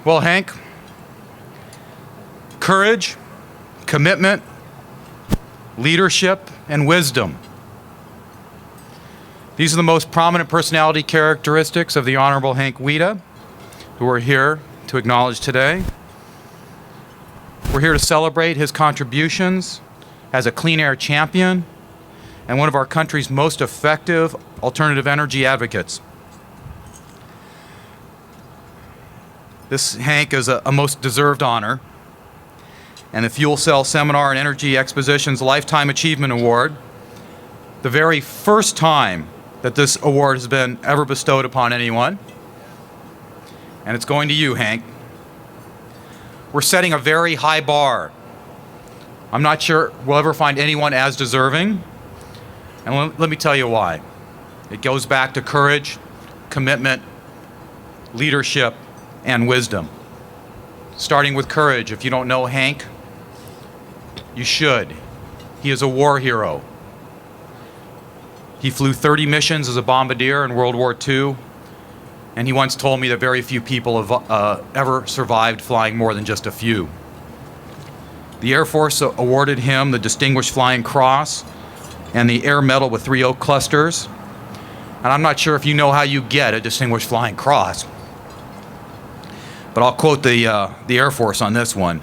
Well, Hank, courage, commitment, leadership, and wisdom. These are the most prominent personality characteristics of the Honorable Hank Wedaa, who we're here to acknowledge today. We're here to celebrate his contributions as a clean air champion and one of our country's most effective alternative energy advocates. This, Hank, is a most deserved honor, and the Fuel Cell Seminar and Energy Exposition's Lifetime Achievement Award, the very first time that this award has been ever bestowed upon anyone. And it's going to you, Hank. We're setting a very high bar. I'm not sure we'll ever find anyone as deserving, and let me tell you why. It goes back to courage, commitment, leadership, and wisdom. Starting with courage. If you don't know Hank, you should. He is a war hero. He flew 30 missions as a bombardier in World War II, and he once told me that very few people have ever survived flying more than just a few. The Air Force awarded him the Distinguished Flying Cross and the Air Medal with 3 oak clusters. And I'm not sure if you know how you get a Distinguished Flying Cross, but I'll quote the Air Force on this one.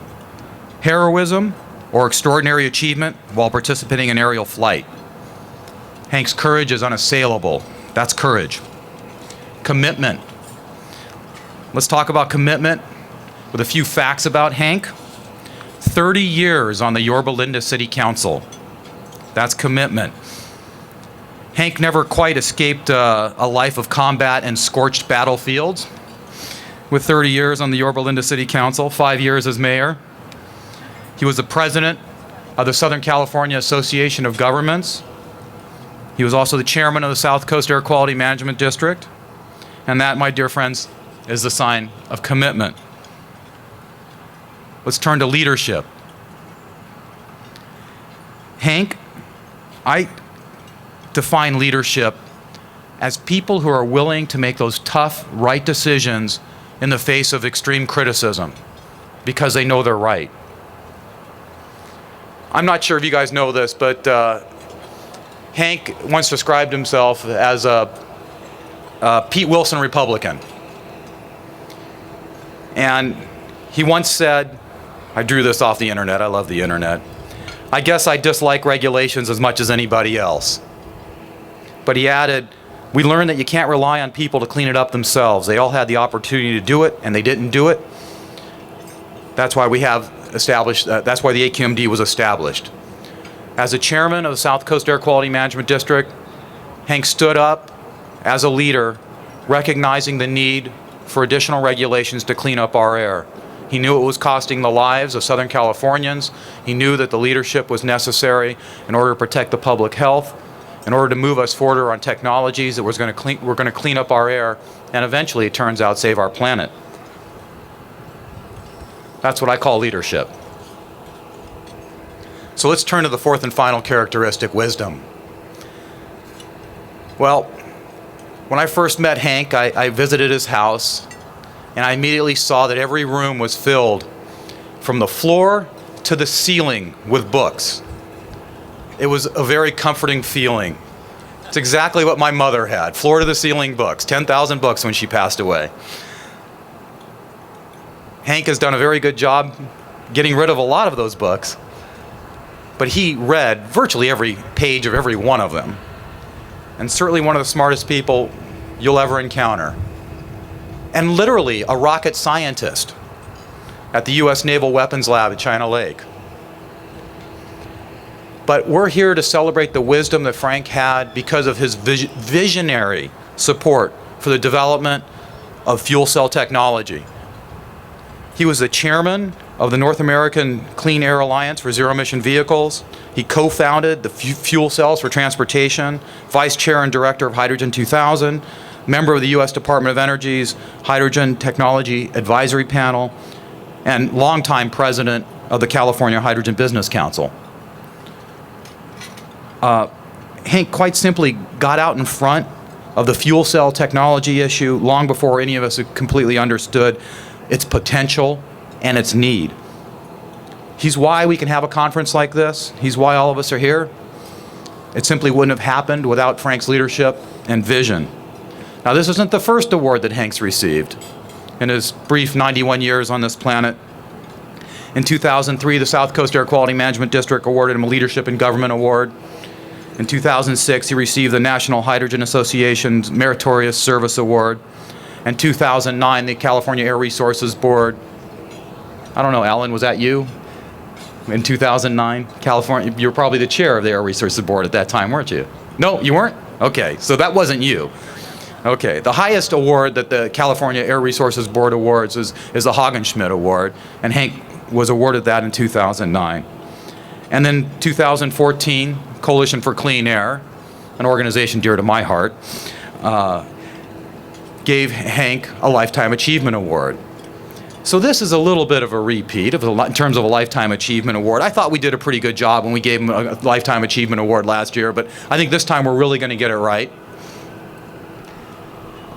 Heroism or extraordinary achievement while participating in aerial flight. Hank's courage is unassailable. That's courage. Commitment. Let's talk about commitment with a few facts about Hank. 30 years on the Yorba Linda City Council. That's commitment. Hank never quite escaped a life of combat and scorched battlefields. With 30 years on the Yorba Linda City Council, 5 years as mayor. He was the president of the Southern California Association of Governments. He was also the chairman of the South Coast Air Quality Management District. And that, my dear friends, is the sign of commitment. Let's turn to leadership. Hank, I define leadership as people who are willing to make those tough, right decisions in the face of extreme criticism because they know they're right. I'm not sure if you guys know this, but Hank once described himself as a Pete Wilson Republican. And he once said, I drew this off the internet, I love the internet, I guess I dislike regulations as much as anybody else. But he added, we learned that you can't rely on people to clean it up themselves. They all had the opportunity to do it, and they didn't do it. That's why we have established, that's why the AQMD was established. As the chairman of the South Coast Air Quality Management District, Hank stood up as a leader, recognizing the need for additional regulations to clean up our air. He knew it was costing the lives of Southern Californians. He knew that the leadership was necessary in order to protect the public health, in order to move us forward on technologies that were going to clean up our air, and eventually, it turns out, save our planet. That's what I call leadership. So let's turn to the fourth and final characteristic, wisdom. Well, when I first met Hank, I visited his house, and I immediately saw that every room was filled from the floor to the ceiling with books. It was a very comforting feeling. It's exactly what my mother had, floor to the ceiling books, 10,000 books when she passed away. Hank has done a very good job getting rid of a lot of those books, but he read virtually every page of every one of them. And certainly one of the smartest people you'll ever encounter. And literally a rocket scientist at the U.S. Naval Weapons Lab at China Lake. But we're here to celebrate the wisdom that Frank had because of his visionary support for the development of fuel cell technology. He was the chairman of the North American Clean Air Alliance for Zero-Emission Vehicles. He co-founded the Fuel Cells for Transportation, vice chair and director of Hydrogen 2000, member of the U.S. Department of Energy's Hydrogen Technology Advisory Panel, and longtime president of the California Hydrogen Business Council. Hank quite simply got out in front of the fuel cell technology issue long before any of us had completely understood its potential, and its need. He's why we can have a conference like this. He's why all of us are here. It simply wouldn't have happened without Frank's leadership and vision. Now, this isn't the first award that Hank's received in his brief 91 years on this planet. In 2003, the South Coast Air Quality Management District awarded him a Leadership in Government Award. In 2006, he received the National Hydrogen Association's Meritorious Service Award. In 2009, the California Air Resources Board, I don't know, Alan, was that you? In 2009, California, you were probably the chair of the Air Resources Board at that time, weren't you? No, you weren't? Okay, so that wasn't you. Okay, the highest award that the California Air Resources Board awards is the Haagen-Schmidt Award, and Hank was awarded that in 2009. And then 2014, Coalition for Clean Air, an organization dear to my heart, gave Hank a Lifetime Achievement Award. So this is a little bit of a repeat in terms of a Lifetime Achievement Award. I thought we did a pretty good job when we gave him a Lifetime Achievement Award last year, but I think this time we're really going to get it right.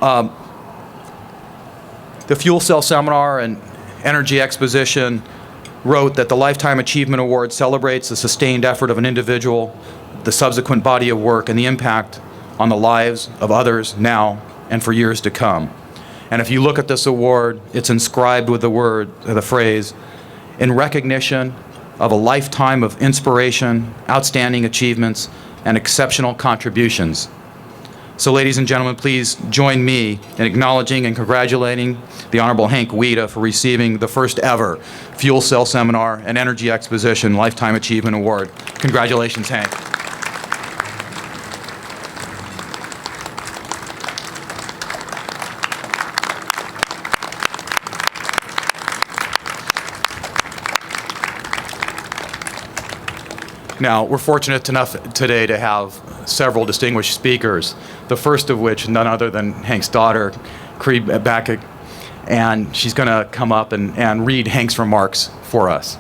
The Fuel Cell Seminar and Energy Exposition wrote that the Lifetime Achievement Award celebrates the sustained effort of an individual, the subsequent body of work, and the impact on the lives of others now and for years to come. And if you look at this award, it's inscribed with the phrase, in recognition of a lifetime of inspiration, outstanding achievements, and exceptional contributions. So ladies and gentlemen, please join me in acknowledging and congratulating the Honorable Hank Wedaa for receiving the first ever Fuel Cell Seminar and Energy Exposition Lifetime Achievement Award. Congratulations, Hank. Now, we're fortunate enough today to have several distinguished speakers, the first of which none other than Hank's daughter, Cree Backett, and she's going to come up and read Hank's remarks for us.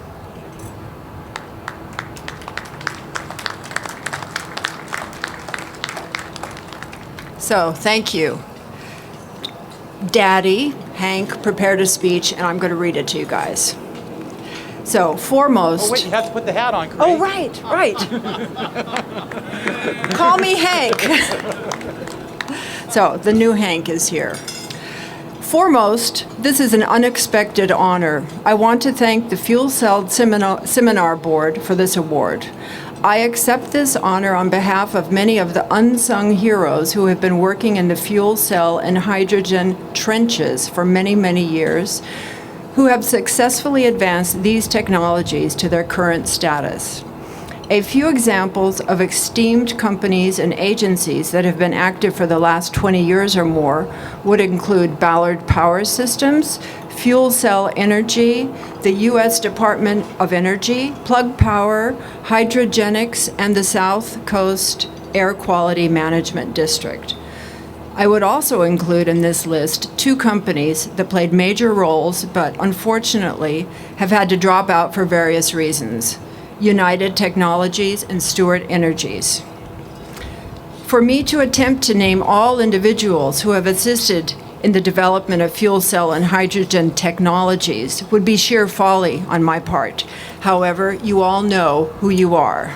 So, thank you. Daddy, Hank, prepared a speech, and I'm going to read it to you guys. So, foremost... Oh, wait, you have to put the hat on, Cree. Oh, right. Call me Hank. So, the new Hank is here. Foremost, this is an unexpected honor. I want to thank the Fuel Cell Seminar Board for this award. I accept this honor on behalf of many of the unsung heroes who have been working in the fuel cell and hydrogen trenches for many, many years, who have successfully advanced these technologies to their current status. A few examples of esteemed companies and agencies that have been active for the last 20 years or more would include Ballard Power Systems, Fuel Cell Energy, the U.S. Department of Energy, Plug Power, Hydrogenics, and the South Coast Air Quality Management District. I would also include in this list two companies that played major roles but unfortunately have had to drop out for various reasons: United Technologies and Stewart Energies. For me to attempt to name all individuals who have assisted in the development of fuel cell and hydrogen technologies would be sheer folly on my part. However, you all know who you are.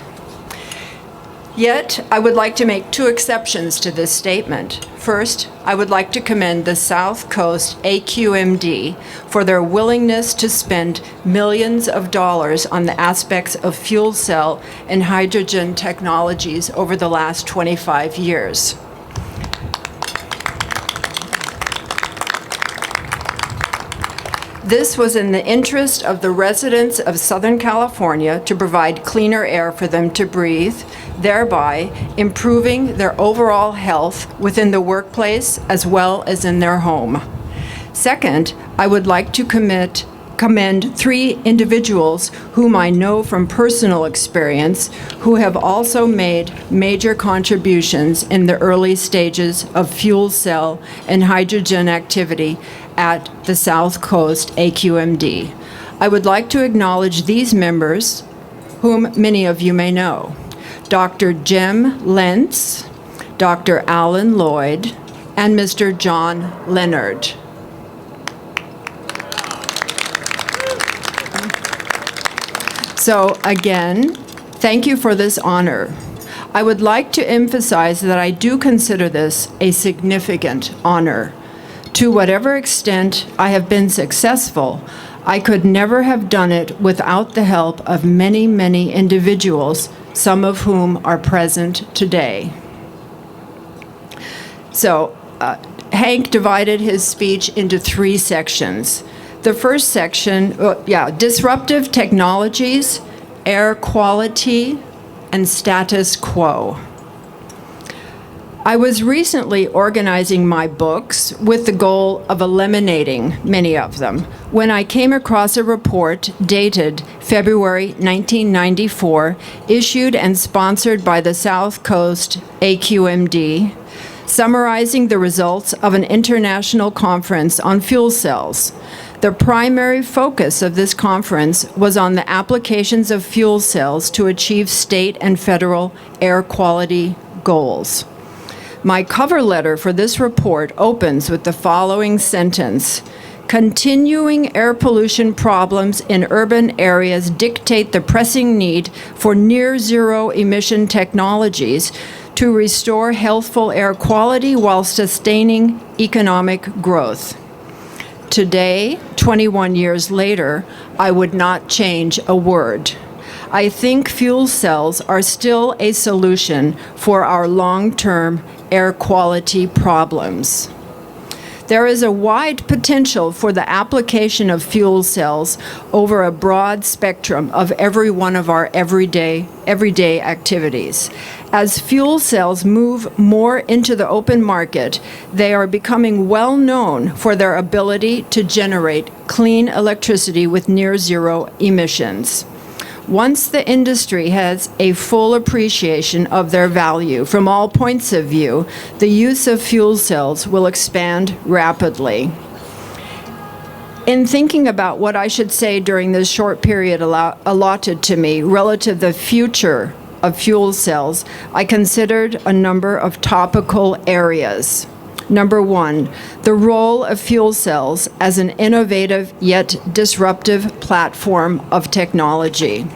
Yet, I would like to make two exceptions to this statement. First, I would like to commend the South Coast AQMD for their willingness to spend millions of dollars on the aspects of fuel cell and hydrogen technologies over the last 25 years. This was in the interest of the residents of Southern California to provide cleaner air for them to breathe, thereby improving their overall health within the workplace as well as in their home. Second, I would like to commend three individuals whom I know from personal experience who have also made major contributions in the early stages of fuel cell and hydrogen activity at the South Coast AQMD. I would like to acknowledge these members, whom many of you may know: Dr. Jim Lentz, Dr. Alan Lloyd, and Mr. John Leonard. So again, thank you for this honor. I would like to emphasize that I do consider this a significant honor. To whatever extent I have been successful, I could never have done it without the help of many, many individuals, some of whom are present today. So, Hank divided his speech into 3 sections. The first section, disruptive technologies, air quality, and status quo. I was recently organizing my books with the goal of eliminating many of them when I came across a report dated February 1994, issued and sponsored by the South Coast AQMD, summarizing the results of an international conference on fuel cells. The primary focus of this conference was on the applications of fuel cells to achieve state and federal air quality goals. My cover letter for this report opens with the following sentence: "Continuing air pollution problems in urban areas dictate the pressing need for near-zero emission technologies to restore healthful air quality while sustaining economic growth." Today, 21 years later, I would not change a word. I think fuel cells are still a solution for our long-term air quality problems. There is a wide potential for the application of fuel cells over a broad spectrum of every one of our everyday activities. As fuel cells move more into the open market, they are becoming well known for their ability to generate clean electricity with near zero emissions. Once the industry has a full appreciation of their value from all points of view, the use of fuel cells will expand rapidly. In thinking about what I should say during this short period allotted to me relative to the future of fuel cells, I considered a number of topical areas. Number 1, the role of fuel cells as an innovative yet disruptive platform of technology.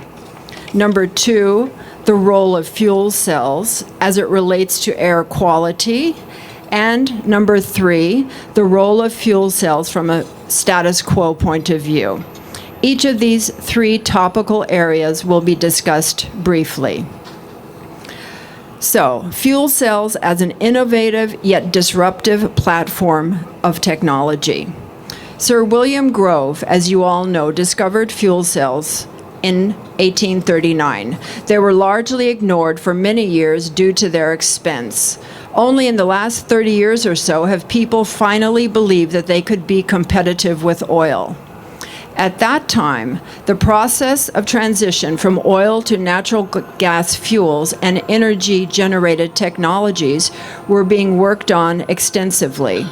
Number 2, the role of fuel cells as it relates to air quality. And number 3, the role of fuel cells from a status quo point of view. Each of these 3 topical areas will be discussed briefly. So, fuel cells as an innovative yet disruptive platform of technology. Sir William Grove, as you all know, discovered fuel cells in 1839. They were largely ignored for many years due to their expense. Only in the last 30 years or so have people finally believed that they could be competitive with oil. At that time, the process of transition from oil to natural gas fuels and energy-generated technologies were being worked on extensively.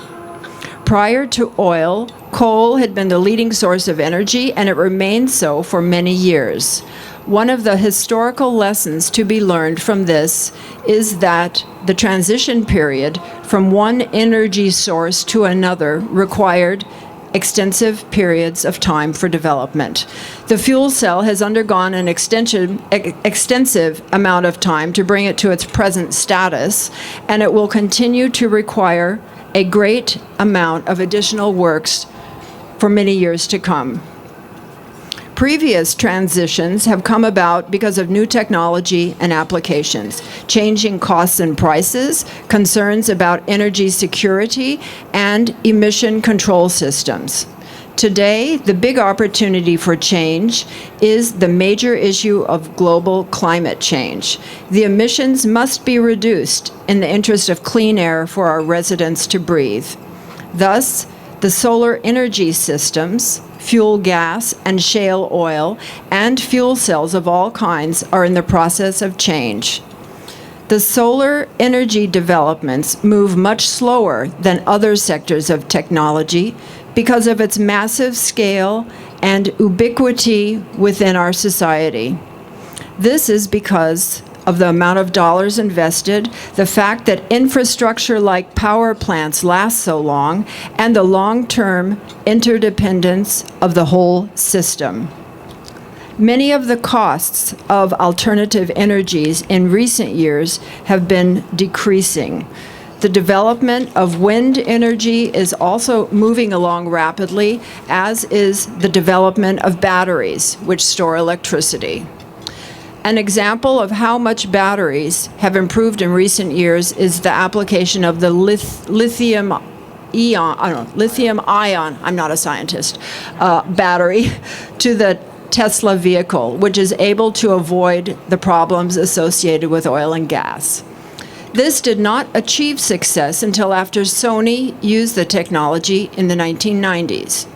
Prior to oil, coal had been the leading source of energy, and it remained so for many years. One of the historical lessons to be learned from this is that the transition period from one energy source to another required extensive periods of time for development. The fuel cell has undergone an extensive amount of time to bring it to its present status, and it will continue to require a great amount of additional works for many years to come. Previous transitions have come about because of new technology and applications, changing costs and prices, concerns about energy security, and emission control systems. Today, the big opportunity for change is the major issue of global climate change. The emissions must be reduced in the interest of clean air for our residents to breathe. Thus, the solar energy systems, fuel gas and shale oil, and fuel cells of all kinds are in the process of change. The solar energy developments move much slower than other sectors of technology because of its massive scale and ubiquity within our society. This is because of the amount of dollars invested, the fact that infrastructure like power plants last so long, and the long-term interdependence of the whole system. Many of the costs of alternative energies in recent years have been decreasing. The development of wind energy is also moving along rapidly, as is the development of batteries, which store electricity. An example of how much batteries have improved in recent years is the application of the lithium ion, I'm not a scientist, battery to the Tesla vehicle, which is able to avoid the problems associated with oil and gas. This did not achieve success until after Sony used the technology in the 1990s.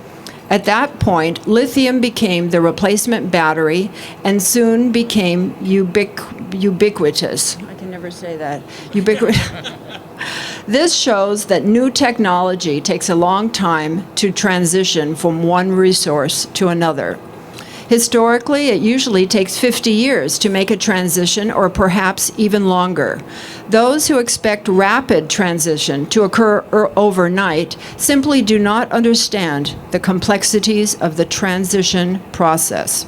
At that point, lithium became the replacement battery and soon became ubiquitous. I can never say that. This shows that new technology takes a long time to transition from one resource to another. Historically, it usually takes 50 years to make a transition, or perhaps even longer. Those who expect rapid transition to occur overnight simply do not understand the complexities of the transition process.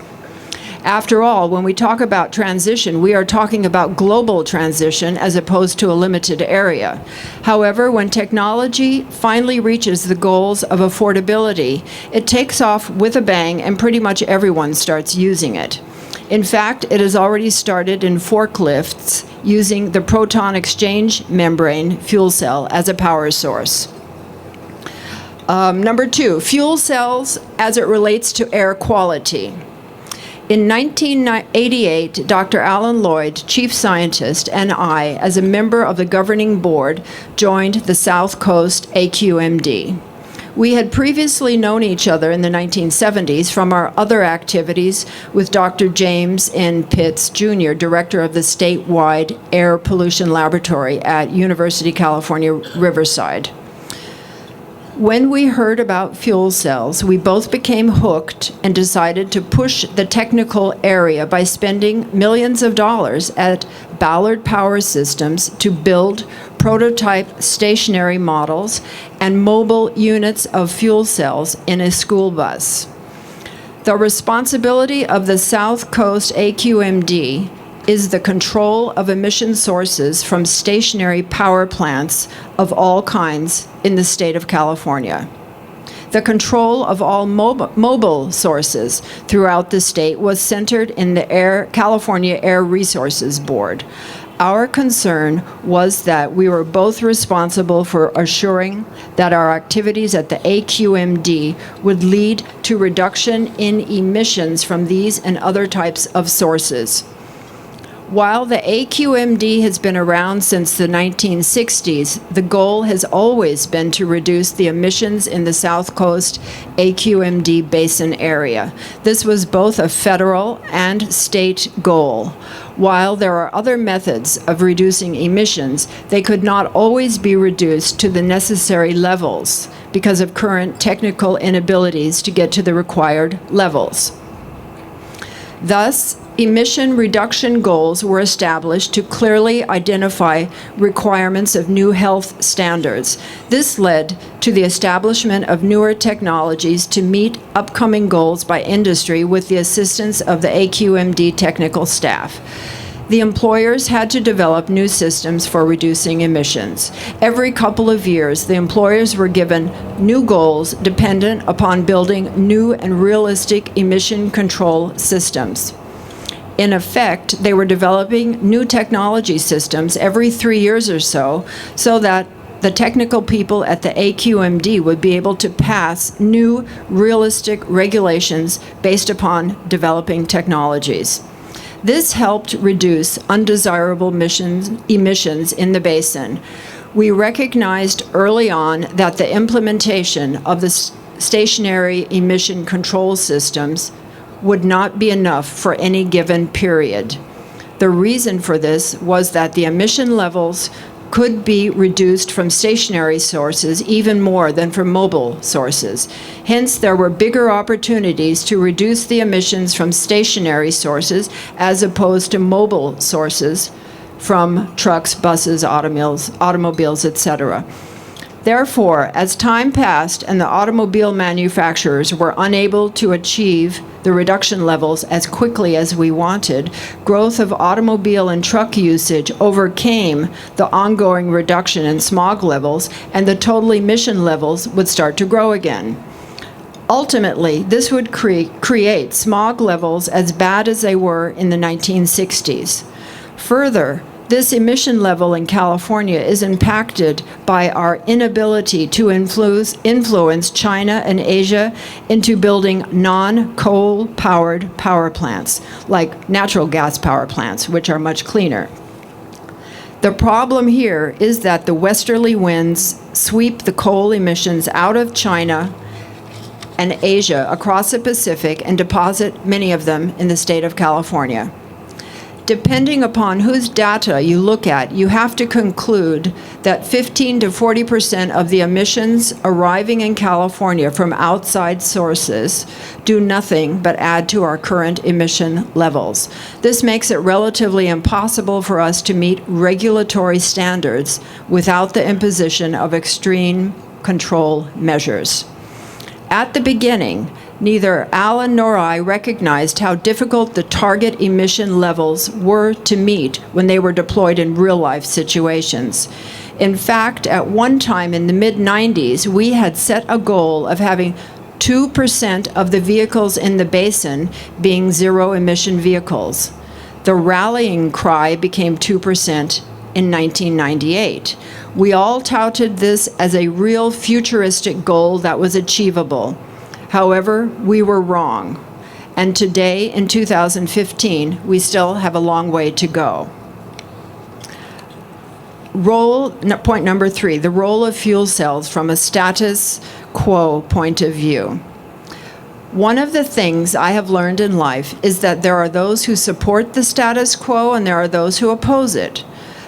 After all, when we talk about transition, we are talking about global transition as opposed to a limited area. However, when technology finally reaches the goals of affordability, it takes off with a bang and pretty much everyone starts using it. In fact, it has already started in forklifts using the proton exchange membrane fuel cell as a power source. Number 2, fuel cells as it relates to air quality. In 1988, Dr. Alan Lloyd, chief scientist, and I, as a member of the governing board, joined the South Coast AQMD. We had previously known each other in the 1970s from our other activities with Dr. James N. Pitts, Jr., director of the statewide air pollution laboratory at University of California, Riverside. When we heard about fuel cells, we both became hooked and decided to push the technical area by spending millions of dollars at Ballard Power Systems to build prototype stationary models and mobile units of fuel cells in a school bus. The responsibility of the South Coast AQMD is the control of emission sources from stationary power plants of all kinds in the state of California. The control of all mobile sources throughout the state was centered in the California Air Resources Board. Our concern was that we were both responsible for assuring that our activities at the AQMD would lead to reduction in emissions from these and other types of sources. While the AQMD has been around since the 1960s, the goal has always been to reduce the emissions in the South Coast AQMD basin area. This was both a federal and state goal. While there are other methods of reducing emissions, they could not always be reduced to the necessary levels because of current technical inabilities to get to the required levels. Thus, emission reduction goals were established to clearly identify requirements of new health standards. This led to the establishment of newer technologies to meet upcoming goals by industry with the assistance of the AQMD technical staff. The employers had to develop new systems for reducing emissions. Every couple of years, the employers were given new goals dependent upon building new and realistic emission control systems. In effect, they were developing new technology systems every 3 years or so that the technical people at the AQMD would be able to pass new, realistic regulations based upon developing technologies. This helped reduce undesirable emissions in the basin. We recognized early on that the implementation of the stationary emission control systems would not be enough for any given period. The reason for this was that the emission levels could be reduced from stationary sources even more than from mobile sources. Hence, there were bigger opportunities to reduce the emissions from stationary sources as opposed to mobile sources from trucks, buses, automobiles, etc. Therefore, as time passed and the automobile manufacturers were unable to achieve the reduction levels as quickly as we wanted, growth of automobile and truck usage overcame the ongoing reduction in smog levels, and the total emission levels would start to grow again. Ultimately, this would create smog levels as bad as they were in the 1960s. Further, this emission level in California is impacted by our inability to influence China and Asia into building non-coal-powered power plants, like natural gas power plants, which are much cleaner. The problem here is that the westerly winds sweep the coal emissions out of China and Asia across the Pacific and deposit many of them in the state of California. Depending upon whose data you look at, you have to conclude that 15 to 40% of the emissions arriving in California from outside sources do nothing but add to our current emission levels. This makes it relatively impossible for us to meet regulatory standards without the imposition of extreme control measures. At the beginning, neither Alan nor I recognized how difficult the target emission levels were to meet when they were deployed in real-life situations. In fact, at one time in the mid-90s, we had set a goal of having 2% of the vehicles in the basin being zero-emission vehicles. The rallying cry became 2% in 1998. We all touted this as a real futuristic goal that was achievable. However, we were wrong, and today, in 2015, we still have a long way to go. Point number 3, the role of fuel cells from a status quo point of view. One of the things I have learned in life is that there are those who support the status quo and there are those who oppose it.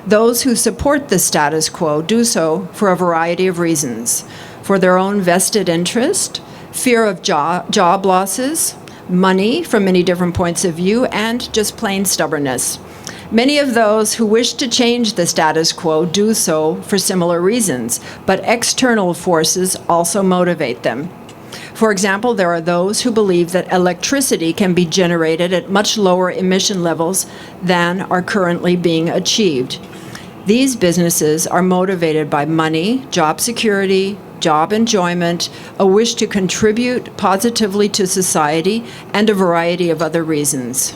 Those who support the status quo do so for a variety of reasons: for their own vested interest, fear of job losses, money from many different points of view, and just plain stubbornness. Many of those who wish to change the status quo do so for similar reasons, but external forces also motivate them. For example, there are those who believe that electricity can be generated at much lower emission levels than are currently being achieved. These businesses are motivated by money, job security, job enjoyment, a wish to contribute positively to society, and a variety of other reasons.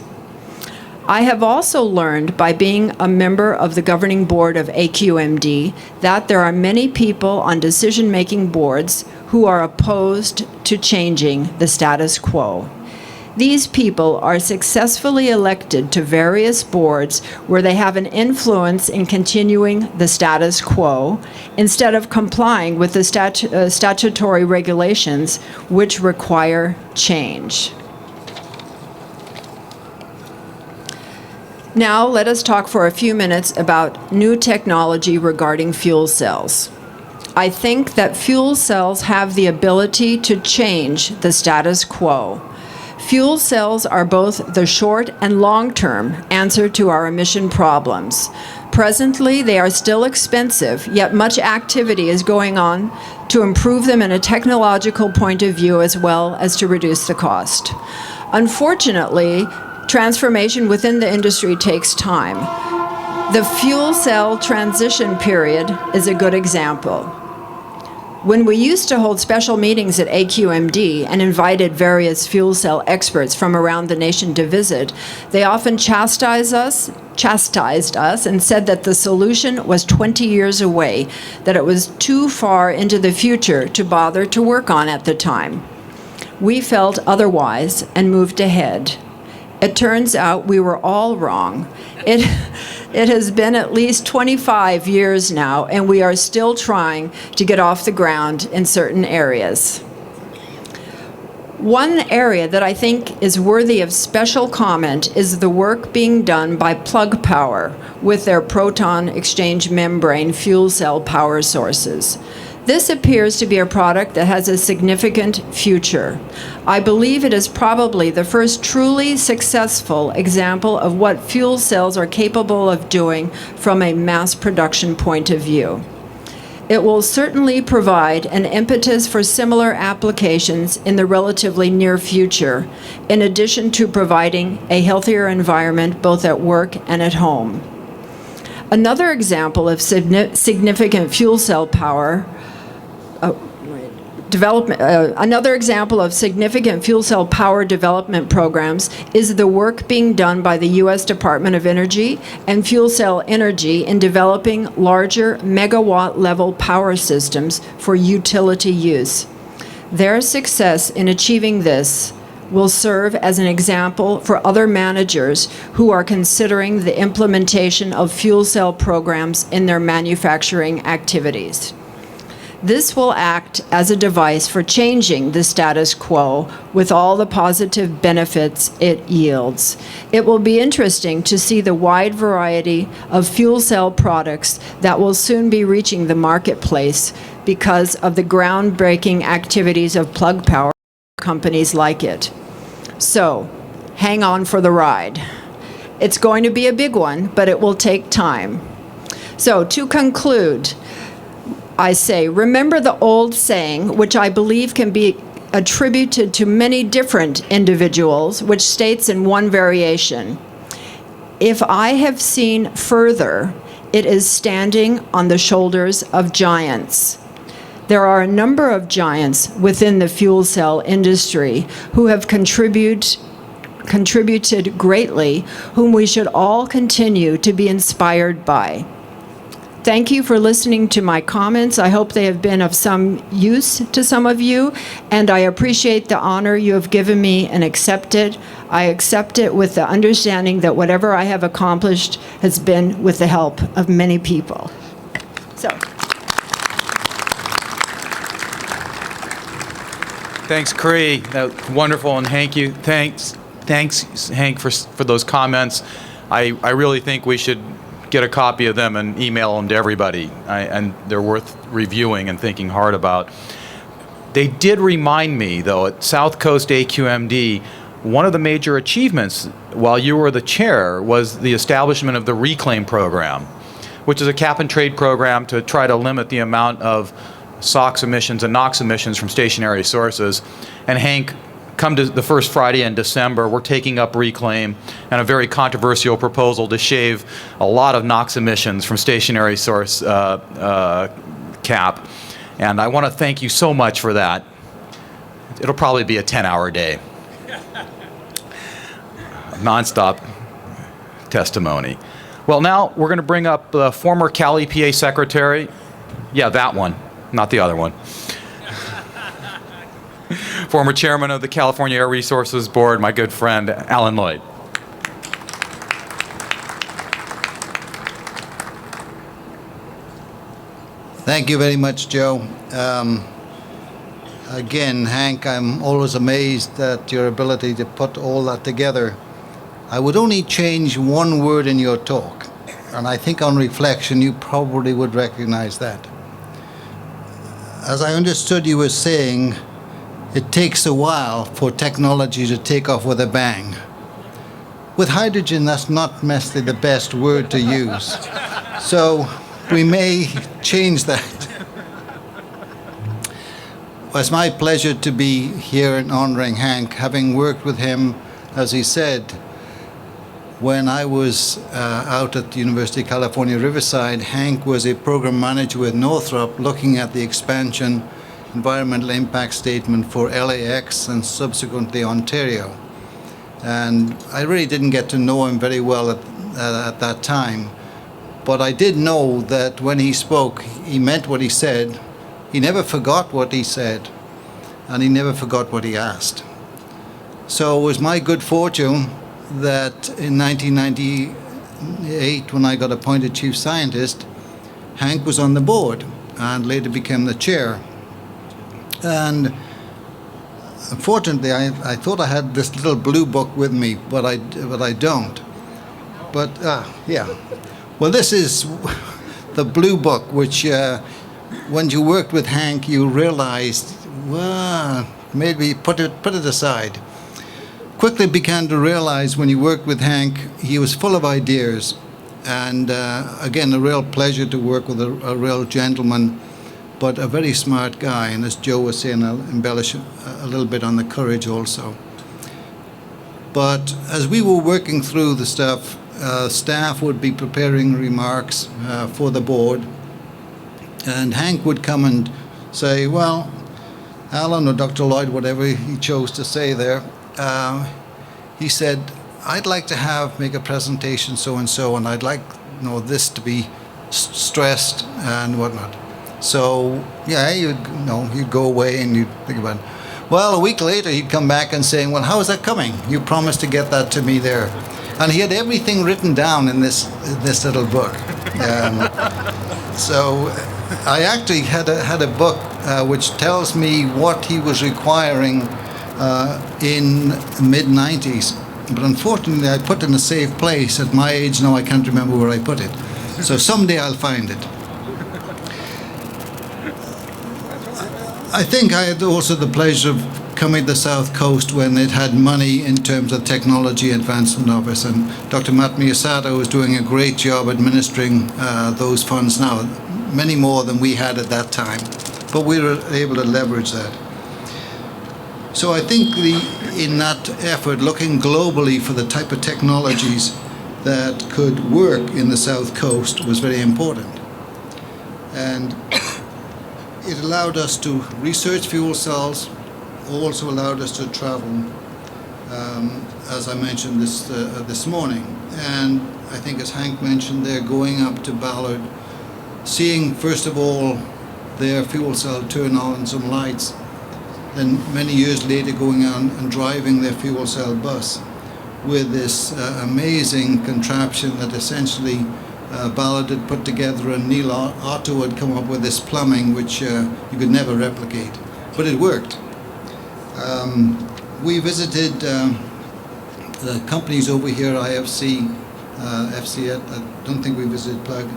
I have also learned by being a member of the governing board of AQMD that there are many people on decision-making boards who are opposed to changing the status quo. These people are successfully elected to various boards where they have an influence in continuing the status quo instead of complying with the statutory regulations which require change. Now, let us talk for a few minutes about new technology regarding fuel cells. I think that fuel cells have the ability to change the status quo. Fuel cells are both the short and long-term answer to our emission problems. Presently, they are still expensive, yet much activity is going on to improve them in a technological point of view as well as to reduce the cost. Unfortunately, transformation within the industry takes time. The fuel cell transition period is a good example. When we used to hold special meetings at AQMD and invited various fuel cell experts from around the nation to visit, they often chastised us and said that the solution was 20 years away, that it was too far into the future to bother to work on at the time. We felt otherwise and moved ahead. It turns out we were all wrong. It has been at least 25 years now, and we are still trying to get off the ground in certain areas. One area that I think is worthy of special comment is the work being done by Plug Power with their proton exchange membrane fuel cell power sources. This appears to be a product that has a significant future. I believe it is probably the first truly successful example of what fuel cells are capable of doing from a mass production point of view. It will certainly provide an impetus for similar applications in the relatively near future, in addition to providing a healthier environment both at work and at home. Another example of significant fuel cell power development. Another example of significant fuel cell power development programs is the work being done by the U.S. Department of Energy and Fuel Cell Energy in developing larger megawatt-level power systems for utility use. Their success in achieving this will serve as an example for other managers who are considering the implementation of fuel cell programs in their manufacturing activities. This will act as a device for changing the status quo with all the positive benefits it yields. It will be interesting to see the wide variety of fuel cell products that will soon be reaching the marketplace because of the groundbreaking activities of Plug Power companies like it. So, hang on for the ride. It's going to be a big one, but it will take time. So, to conclude, I say, remember the old saying, which I believe can be attributed to many different individuals, which states in one variation, "If I have seen further, it is standing on the shoulders of giants." There are a number of giants within the fuel cell industry who have contributed greatly, whom we should all continue to be inspired by. Thank you for listening to my comments. I hope they have been of some use to some of you, and I appreciate the honor you have given me and accept it. I accept it with the understanding that whatever I have accomplished has been with the help of many people. So. Thanks, Cree. Wonderful, and thanks, Hank, for those comments. I really think we should get a copy of them and email them to everybody, and they're worth reviewing and thinking hard about. They did remind me, though, at South Coast AQMD, one of the major achievements while you were the chair was the establishment of the Reclaim program, which is a cap-and-trade program to try to limit the amount of SOx emissions and NOx emissions from stationary sources. And Hank, come to the first Friday in December, we're taking up Reclaim and a very controversial proposal to shave a lot of NOx emissions from stationary source cap. And I want to thank you so much for that. It'll probably be a 10-hour day. Nonstop testimony. Well, now we're going to bring up the former Cal EPA Secretary. Yeah, that one, not the other one. Former chairman of the California Air Resources Board, my good friend, Alan Lloyd. Thank you very much, Joe. Again, Hank, I'm always amazed at your ability to put all that together. I would only change one word in your talk, and I think on reflection you probably would recognize that. As I understood you were saying, it takes a while for technology to take off with a bang. With hydrogen, that's not necessarily the best word to use. So we may change that. Well, it's my pleasure to be here and honoring Hank, having worked with him, as he said, when I was out at the University of California, Riverside. Hank was a program manager with Northrop looking at the expansion environmental impact statement for LAX and subsequently Ontario. And I really didn't get to know him very well at that time. But I did know that when he spoke, he meant what he said. He never forgot what he said, and he never forgot what he asked. So it was my good fortune that in 1998, when I got appointed chief scientist, Hank was on the board and later became the chair. And unfortunately, I thought I had this little blue book with me, but I don't. But yeah, well, this is the blue book, which when you worked with Hank, you realized, well, maybe put it aside. Quickly began to realize when you worked with Hank, he was full of ideas, and again, a real pleasure to work with a real gentleman. but a very smart guy. And as Joe was saying, I'll embellish a little bit on the courage also. But as we were working through the stuff, staff would be preparing remarks for the board, and Hank would come and say, well, Alan or Dr. Lloyd, whatever he chose to say there, he said, I'd like to make a presentation so-and-so, and I'd like this to be stressed and whatnot. So, yeah, you'd go away and you'd think about it. Well, a week later, he'd come back and saying, well, how is that coming? You promised to get that to me there. And he had everything written down in this little book. So I actually had a book which tells me what he was requiring in mid-90s. But unfortunately, I put it in a safe place. At my age now, I can't remember where I put it. So someday I'll find it. I think I had also the pleasure of coming to the South Coast when it had money in terms of technology advancement office, and Dr. Matt Miyasato is doing a great job administering those funds now, many more than we had at that time, but we were able to leverage that. So I think in that effort, looking globally for the type of technologies that could work in the South Coast was very important. And it allowed us to research fuel cells, also allowed us to travel, as I mentioned this morning. And I think, as Hank mentioned, they're going up to Ballard, seeing first of all their fuel cell turn on some lights, then many years later going on and driving their fuel cell bus with this amazing contraption that essentially Ballard had put together, and Neil Otto had come up with this plumbing which you could never replicate, but it worked. We visited the companies over here, IFC, FC, I don't think we visited Plug,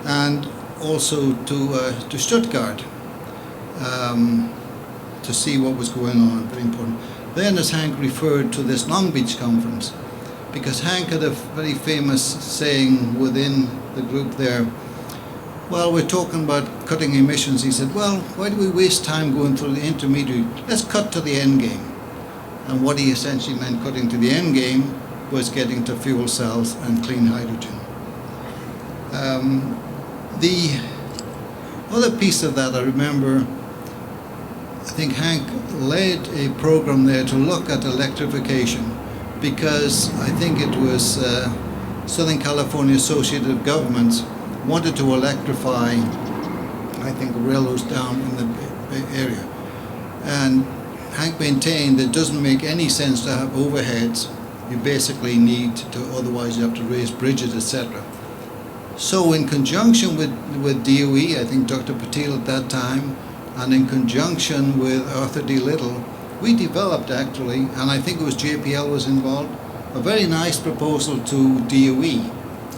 and also to Stuttgart to see what was going on, very important. Then, as Hank referred to this Long Beach conference, because Hank had a very famous saying within the group there, well, we're talking about cutting emissions. He said, well, why do we waste time going through the intermediary? Let's cut to the end game. And what he essentially meant cutting to the end game was getting to fuel cells and clean hydrogen. The other piece of that I remember, I think Hank led a program there to look at electrification, because I think it was Southern California Associated Governments wanted to electrify, I think, railroads down in the Bay Area. And Hank maintained it doesn't make any sense to have overheads. You basically need to, otherwise you have to raise bridges, etc. So in conjunction with DOE, I think Dr. Patel at that time, and in conjunction with Arthur D. Little, we developed actually, and I think it was JPL was involved, a very nice proposal to DOE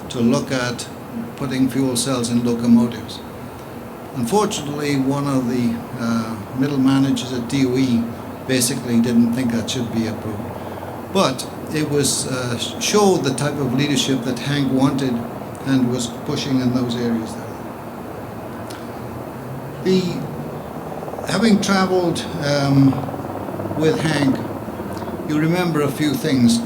to look at putting fuel cells in locomotives. Unfortunately, one of the middle managers at DOE basically didn't think that should be approved. But it was showed the type of leadership that Hank wanted and was pushing in those areas there. Having traveled with Hank, you remember a few things.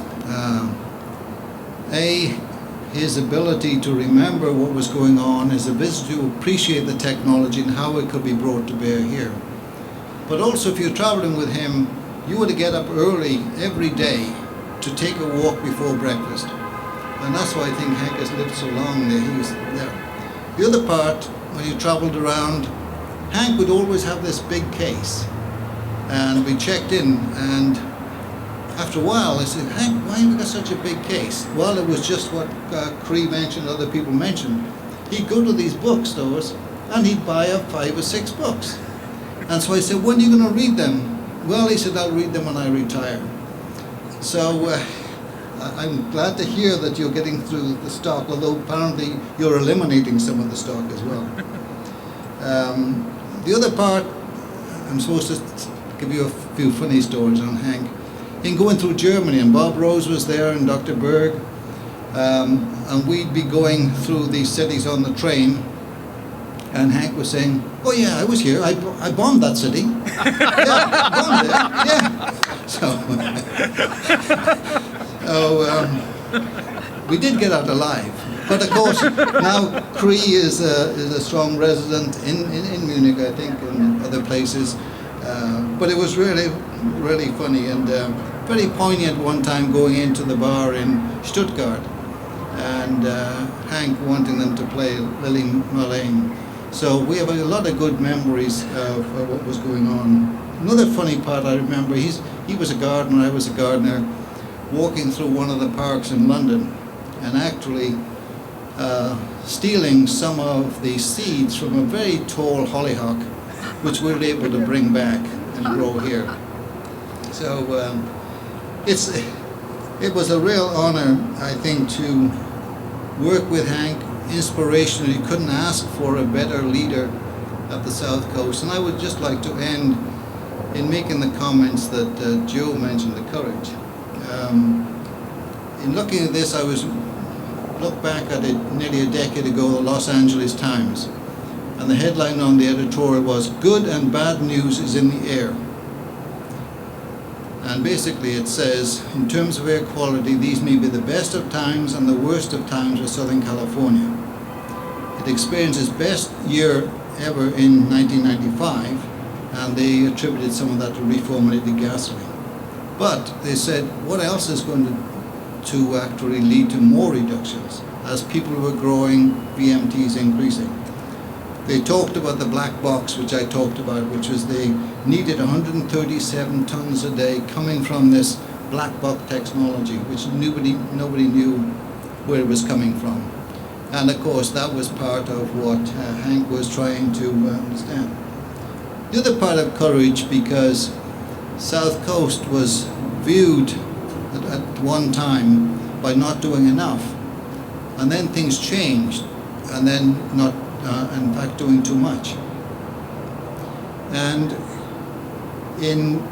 His ability to remember what was going on, his ability to appreciate the technology and how it could be brought to bear here. But also, if you're traveling with him, you were to get up early every day to take a walk before breakfast. And that's why I think Hank has lived so long there. He was there. The other part, when you traveled around, Hank would always have this big case. And we checked in, and after a while, I said, Hank, why have you got such a big case? Well, it was just what Cree mentioned, other people mentioned. He'd go to these bookstores, and he'd buy up 5 or 6 books. And so I said, when are you going to read them? Well, he said, I'll read them when I retire. So I'm glad to hear that you're getting through the stock, although apparently you're eliminating some of the stock as well. The other part, I'm supposed to give you a few funny stories on Hank. In going through Germany, and Bob Rose was there, and Dr. Berg, and we'd be going through these cities on the train, And Hank was saying, "Oh yeah, I was here. I bombed that city. Yeah, I bombed it. Yeah." So we did get out alive. But of course, now Cree is a strong resident in Munich, I think, and other places. But it was really, really funny and very poignant one time going into the bar in Stuttgart and Hank wanting them to play Lily Marlene. So we have a lot of good memories of what was going on. Another funny part I remember, he was a gardener, I was a gardener, walking through one of the parks in London and actually stealing some of the seeds from a very tall hollyhock, which we were able to bring back and grow here. So it was a real honor, I think, to work with Hank. Inspirational. You couldn't ask for a better leader at the South Coast. And I would just like to end in making the comments that Joe mentioned, the courage. In looking at this, I looked back at it nearly a decade ago, the Los Angeles Times. And the headline on the editorial was, "Good and bad news is in the air." And basically it says, in terms of air quality, these may be the best of times and the worst of times for Southern California. It experienced its best year ever in 1995, and they attributed some of that to reformulated gasoline. But they said, what else is going to actually lead to more reductions as people were growing, VMTs increasing? They talked about the black box, which I talked about, which was they needed 137 tons a day coming from this black box technology, which nobody knew where it was coming from. And of course, that was part of what Hank was trying to understand. The other part of courage, because South Coast was viewed at one time by not doing enough, and then things changed, and then not in fact doing too much. And in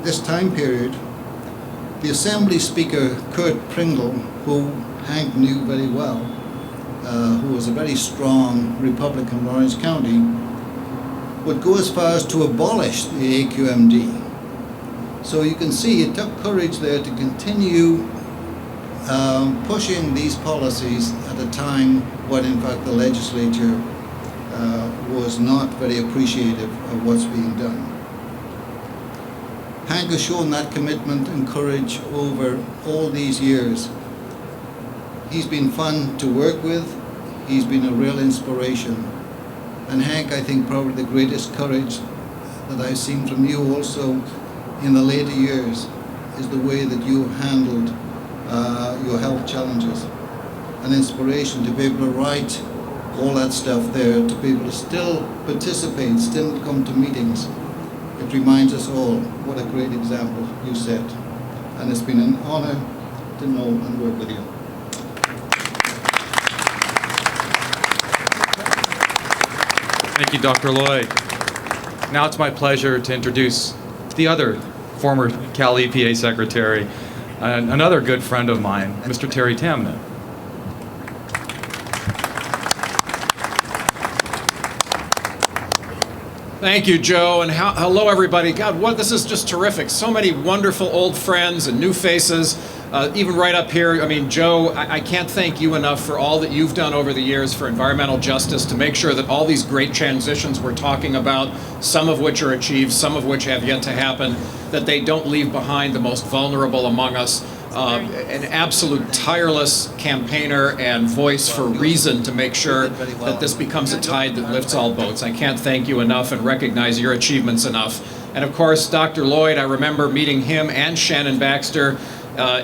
this time period, the Assembly Speaker, Kurt Pringle, who Hank knew very well, who was a very strong Republican in Orange County, would go as far as to abolish the AQMD. So you can see it took courage there to continue pushing these policies at a time when in fact the legislature was not very appreciative of what's being done. Hank has shown that commitment and courage over all these years. He's been fun to work with. He's been a real inspiration. And Hank, I think probably the greatest courage that I've seen from you also in the later years is the way that you handled your health challenges. An inspiration to be able to write all that stuff there, to be able to still participate, still come to meetings. It reminds us all what a great example you set. And it's been an honor to know and work with you. Thank you, Dr. Lloyd. Now it's my pleasure to introduce the other former Cal EPA Secretary, another good friend of mine, Mr. Terry Tamnen. Thank you, Joe, and hello, everybody. God, this is just terrific. So many wonderful old friends and new faces, even right up here. I mean, Joe, I can't thank you enough for all that you've done over the years for environmental justice to make sure that all these great transitions we're talking about, some of which are achieved, some of which have yet to happen, that they don't leave behind the most vulnerable among us. An absolute tireless campaigner and voice for reason to make sure that this becomes a tide that lifts all boats. I can't thank you enough and recognize your achievements enough. And of course, Dr. Lloyd, I remember meeting him and Shannon Baxter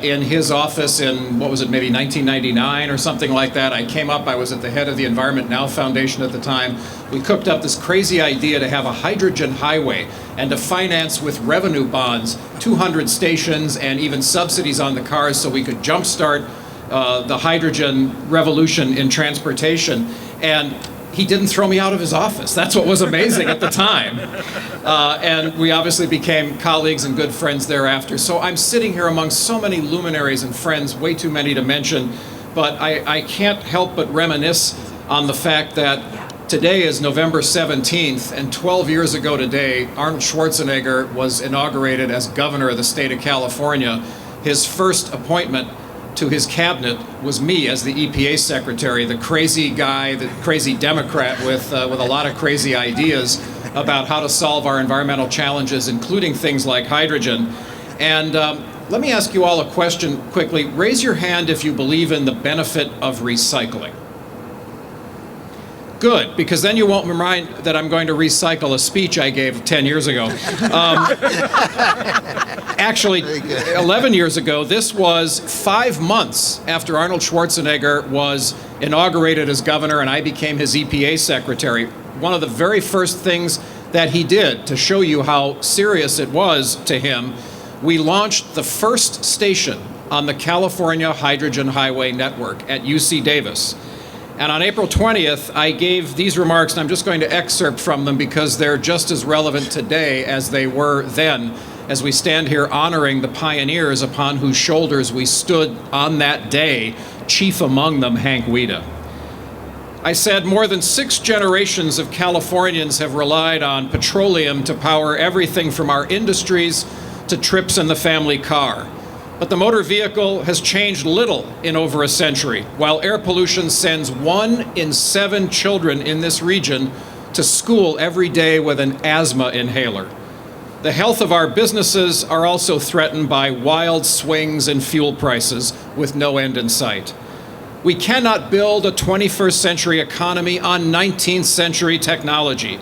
in his office in, what was it, maybe 1999 or something like that. I came up, I was at the head of the Environment Now Foundation at the time. We cooked up this crazy idea to have a hydrogen highway and to finance with revenue bonds 200 stations and even subsidies on the cars so we could jumpstart the hydrogen revolution in transportation. And he didn't throw me out of his office. That's what was amazing at the time. And we obviously became colleagues and good friends thereafter. So I'm sitting here among so many luminaries and friends, way too many to mention, but I can't help but reminisce on the fact that Today is November 17th, and 12 years ago today, Arnold Schwarzenegger was inaugurated as governor of the state of California. His first appointment to his cabinet was me as the EPA secretary, the crazy guy, the crazy Democrat with a lot of crazy ideas about how to solve our environmental challenges, including things like hydrogen. And let me ask you all a question quickly. Raise your hand if you believe in the benefit of recycling. Good, because then you won't remind that I'm going to recycle a speech I gave 10 years ago. Actually, 11 years ago, this was 5 months after Arnold Schwarzenegger was inaugurated as governor and I became his EPA secretary. One of the very first things that he did to show you how serious it was to him, we launched the first station on the California Hydrogen Highway Network at UC Davis. And on April 20th, I gave these remarks, and I'm just going to excerpt from them because they're just as relevant today as they were then, as we stand here honoring the pioneers upon whose shoulders we stood on that day, chief among them Hank Wedaa. I said, more than 6 generations of Californians have relied on petroleum to power everything from our industries to trips in the family car. But the motor vehicle has changed little in over a century, while air pollution sends 1 in 7 children in this region to school every day with an asthma inhaler. The health of our businesses are also threatened by wild swings in fuel prices with no end in sight. We cannot build a 21st century economy on 19th century technology.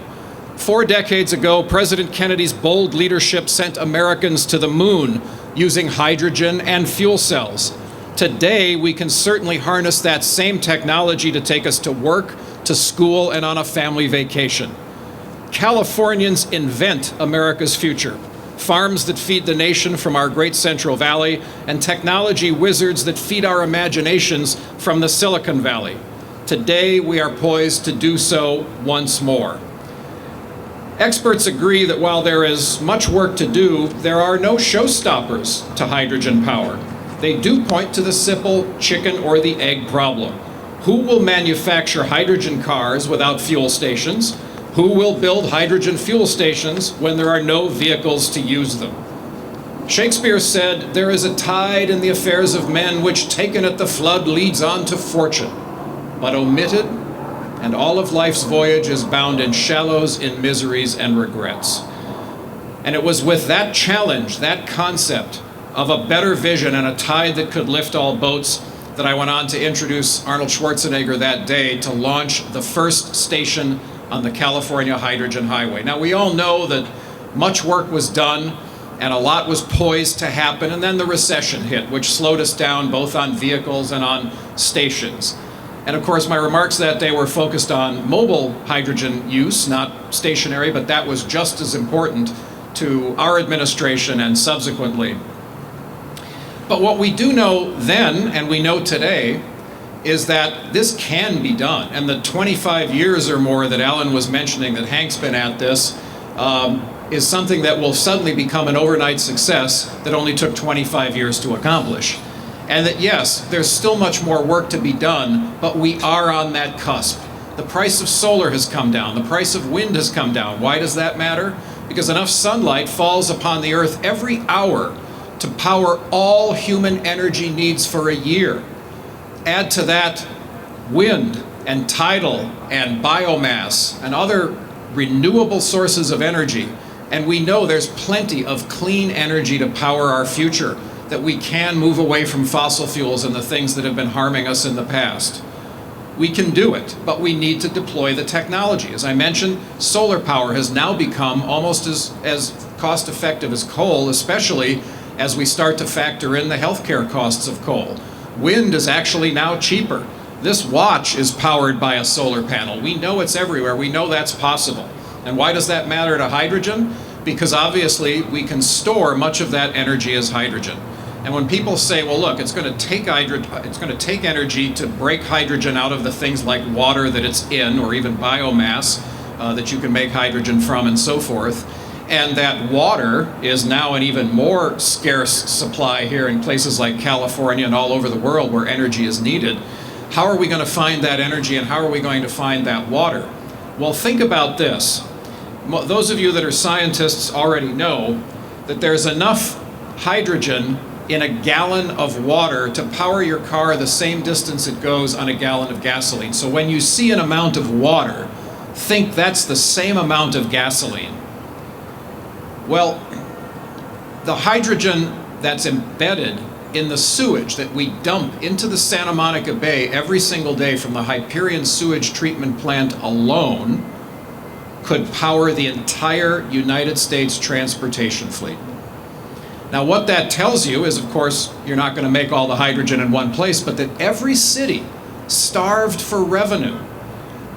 4 decades ago, President Kennedy's bold leadership sent Americans to the moon using hydrogen and fuel cells. Today, we can certainly harness that same technology to take us to work, to school, and on a family vacation. Californians invent America's future. Farms that feed the nation from our great Central Valley, and technology wizards that feed our imaginations from the Silicon Valley. Today, we are poised to do so once more. Experts agree that while there is much work to do, there are no showstoppers to hydrogen power. They do point to the simple chicken or the egg problem. Who will manufacture hydrogen cars without fuel stations? Who will build hydrogen fuel stations when there are no vehicles to use them? Shakespeare said, "There is a tide in the affairs of men which taken at the flood leads on to fortune, but omitted, and all of life's voyage is bound in shallows, in miseries and regrets." And it was with that challenge, that concept of a better vision and a tide that could lift all boats, that I went on to introduce Arnold Schwarzenegger that day to launch the first station on the California Hydrogen Highway. Now, we all know that much work was done and a lot was poised to happen, and then the recession hit, which slowed us down both on vehicles and on stations. And of course, my remarks that day were focused on mobile hydrogen use, not stationary, but that was just as important to our administration and subsequently. But what we do know then, and we know today, is that this can be done. And the 25 years or more that Alan was mentioning that Hank's been at this is something that will suddenly become an overnight success that only took 25 years to accomplish. And that, yes, there's still much more work to be done, but we are on that cusp. The price of solar has come down. The price of wind has come down. Why does that matter? Because enough sunlight falls upon the earth every hour to power all human energy needs for a year. Add to that wind and tidal and biomass and other renewable sources of energy, and we know there's plenty of clean energy to power our future, that we can move away from fossil fuels and the things that have been harming us in the past. We can do it, but we need to deploy the technology. As I mentioned, solar power has now become almost as cost effective as coal, especially as we start to factor in the healthcare costs of coal. Wind is actually now cheaper. This watch is powered by a solar panel. We know it's everywhere. We know that's possible. And why does that matter to hydrogen? Because obviously we can store much of that energy as hydrogen. And when people say, well, look, it's going to take energy to break hydrogen out of the things like water that it's in, or even biomass that you can make hydrogen from and so forth, and that water is now an even more scarce supply here in places like California and all over the world where energy is needed, how are we going to find that energy and how are we going to find that water? Well, think about this. Those of you that are scientists already know that there's enough hydrogen in a gallon of water to power your car the same distance it goes on a gallon of gasoline. So when you see an amount of water, think that's the same amount of gasoline. Well, the hydrogen that's embedded in the sewage that we dump into the Santa Monica Bay every single day from the Hyperion sewage treatment plant alone could power the entire United States transportation fleet. Now, what that tells you is, of course, you're not going to make all the hydrogen in one place, but that every city starved for revenue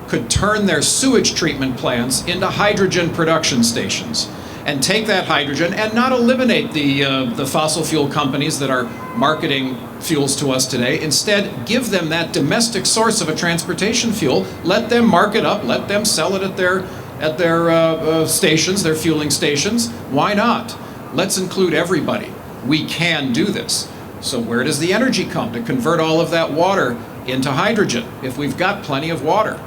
could turn their sewage treatment plants into hydrogen production stations and take that hydrogen and not eliminate the fossil fuel companies that are marketing fuels to us today. Instead, give them that domestic source of a transportation fuel. Let them mark it up. Let them sell it at their stations, their fueling stations. Why not? Let's include everybody. We can do this. So where does the energy come to convert all of that water into hydrogen if we've got plenty of water?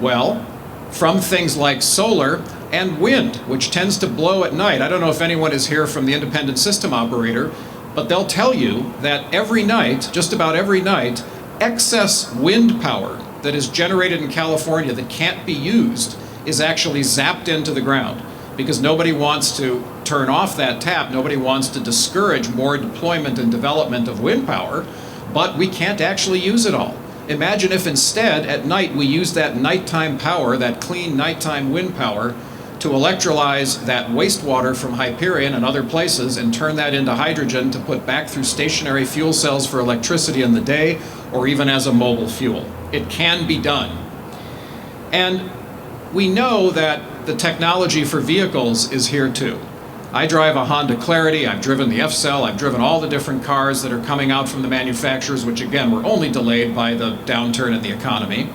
Well, from things like solar and wind, which tends to blow at night. I don't know if anyone is here from the independent system operator, but they'll tell you that every night, just about every night, excess wind power that is generated in California that can't be used is actually zapped into the ground because nobody wants to turn off that tap. Nobody wants to discourage more deployment and development of wind power, but we can't actually use it all. Imagine if instead at night we use that nighttime power, that clean nighttime wind power, to electrolyze that wastewater from Hyperion and other places and turn that into hydrogen to put back through stationary fuel cells for electricity in the day or even as a mobile fuel. It can be done. And we know that the technology for vehicles is here too. I drive a Honda Clarity, I've driven the F-Cell, I've driven all the different cars that are coming out from the manufacturers, which again were only delayed by the downturn in the economy.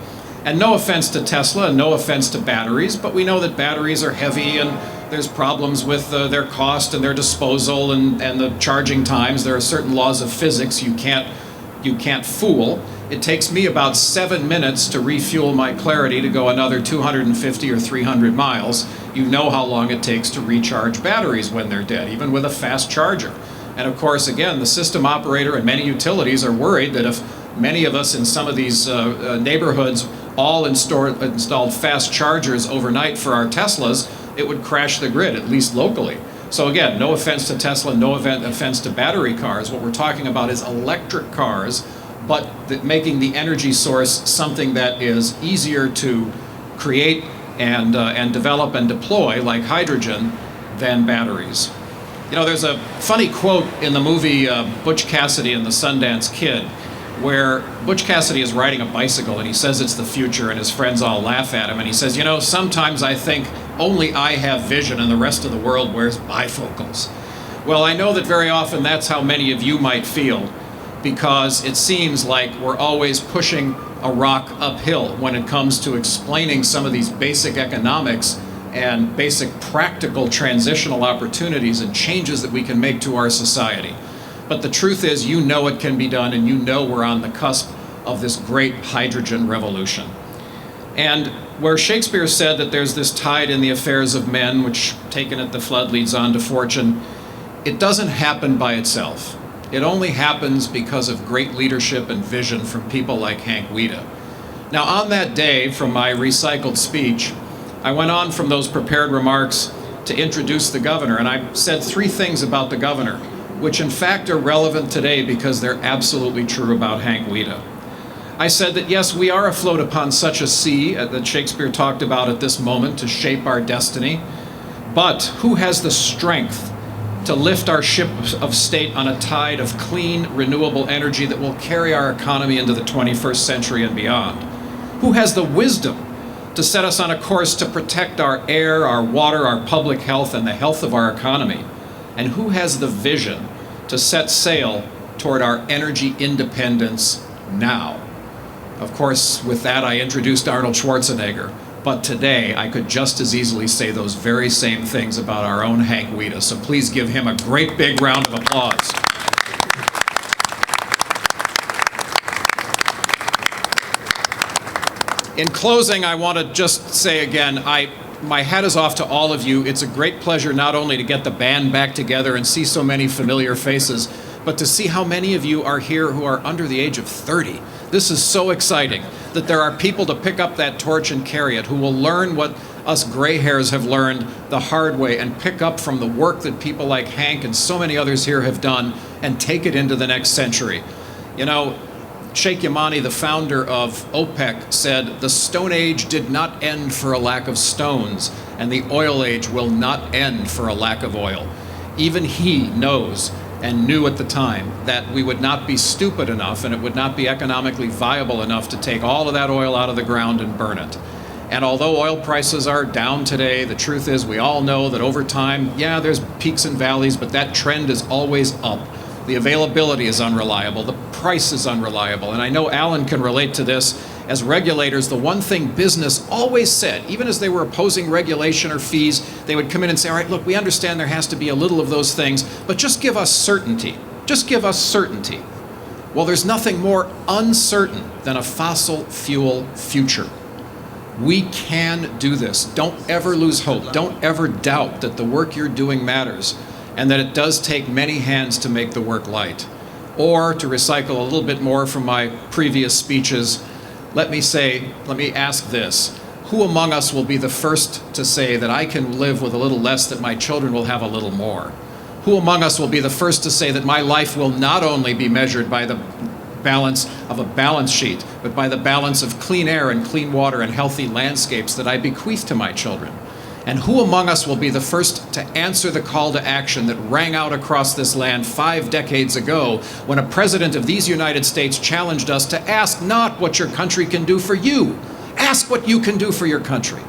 And no offense to Tesla and no offense to batteries, but we know that batteries are heavy and there's problems with their cost and their disposal and the charging times. There are certain laws of physics you can't fool. It takes me about 7 minutes to refuel my Clarity to go another 250 or 300 miles. You know how long it takes to recharge batteries when they're dead, even with a fast charger. And of course, again, the system operator and many utilities are worried that if many of us in some of these neighborhoods all installed fast chargers overnight for our Teslas, it would crash the grid, at least locally. So again, no offense to Tesla, no offense to battery cars. What we're talking about is electric cars, but making the energy source something that is easier to create and develop and deploy, like hydrogen, than batteries. You know, there's a funny quote in the movie Butch Cassidy and the Sundance Kid, where Butch Cassidy is riding a bicycle and he says it's the future and his friends all laugh at him and he says, you know, sometimes I think only I have vision and the rest of the world wears bifocals. Well, I know that very often that's how many of you might feel, because it seems like we're always pushing a rock uphill when it comes to explaining some of these basic economics and basic practical transitional opportunities and changes that we can make to our society. But the truth is, you know it can be done, and you know we're on the cusp of this great hydrogen revolution. And where Shakespeare said that there's this tide in the affairs of men, which taken at the flood leads on to fortune, it doesn't happen by itself. It only happens because of great leadership and vision from people like Hank Wedaa. Now, on that day, from my recycled speech, I went on from those prepared remarks to introduce the governor, and I said 3 things about the governor, which in fact are relevant today because they're absolutely true about Hank Wedaa. I said that yes, we are afloat upon such a sea that Shakespeare talked about at this moment to shape our destiny, but who has the strength to lift our ship of state on a tide of clean, renewable energy that will carry our economy into the 21st century and beyond? Who has the wisdom to set us on a course to protect our air, our water, our public health, and the health of our economy? And who has the vision to set sail toward our energy independence now? Of course, with that, I introduced Arnold Schwarzenegger. But today, I could just as easily say those very same things about our own Hank Wedaa. So please give him a great big round of applause. In closing, I want to just say again, my hat is off to all of you. It's a great pleasure not only to get the band back together and see so many familiar faces, but to see how many of you are here who are under the age of 30. This is so exciting that there are people to pick up that torch and carry it, who will learn what us gray hairs have learned the hard way and pick up from the work that people like Hank and so many others here have done and take it into the next century. You know, Sheikh Yamani, the founder of OPEC, said, "The Stone Age did not end for a lack of stones, and the oil age will not end for a lack of oil." Even he knows and knew at the time that we would not be stupid enough and it would not be economically viable enough to take all of that oil out of the ground and burn it. And although oil prices are down today, the truth is we all know that over time, yeah, there's peaks and valleys, but that trend is always up. The availability is unreliable, the price is unreliable, and I know Alan can relate to this. As regulators, the one thing business always said, even as they were opposing regulation or fees, they would come in and say, all right, look, we understand there has to be a little of those things, but just give us certainty. Just give us certainty. Well, there's nothing more uncertain than a fossil fuel future. We can do this. Don't ever lose hope. Don't ever doubt that the work you're doing matters and that it does take many hands to make the work light. Or, to recycle a little bit more from my previous speeches, let me ask this. Who among us will be the first to say that I can live with a little less, that my children will have a little more? Who among us will be the first to say that my life will not only be measured by the balance of a balance sheet, but by the balance of clean air and clean water and healthy landscapes that I bequeath to my children? And who among us will be the first to answer the call to action that rang out across this land 5 decades ago when a president of these United States challenged us to ask not what your country can do for you, ask what you can do for your country?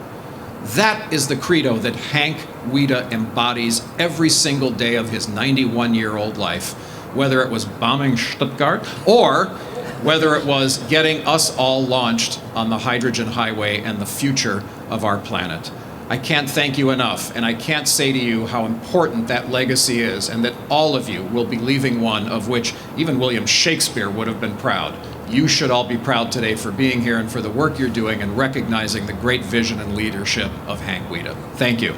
That is the credo that Hank Wedaa embodies every single day of his 91-year-old life, whether it was bombing Stuttgart or whether it was getting us all launched on the hydrogen highway and the future of our planet. I can't thank you enough, and I can't say to you how important that legacy is, and that all of you will be leaving one of which even William Shakespeare would have been proud. You should all be proud today for being here and for the work you're doing and recognizing the great vision and leadership of Hank Wedaa. Thank you.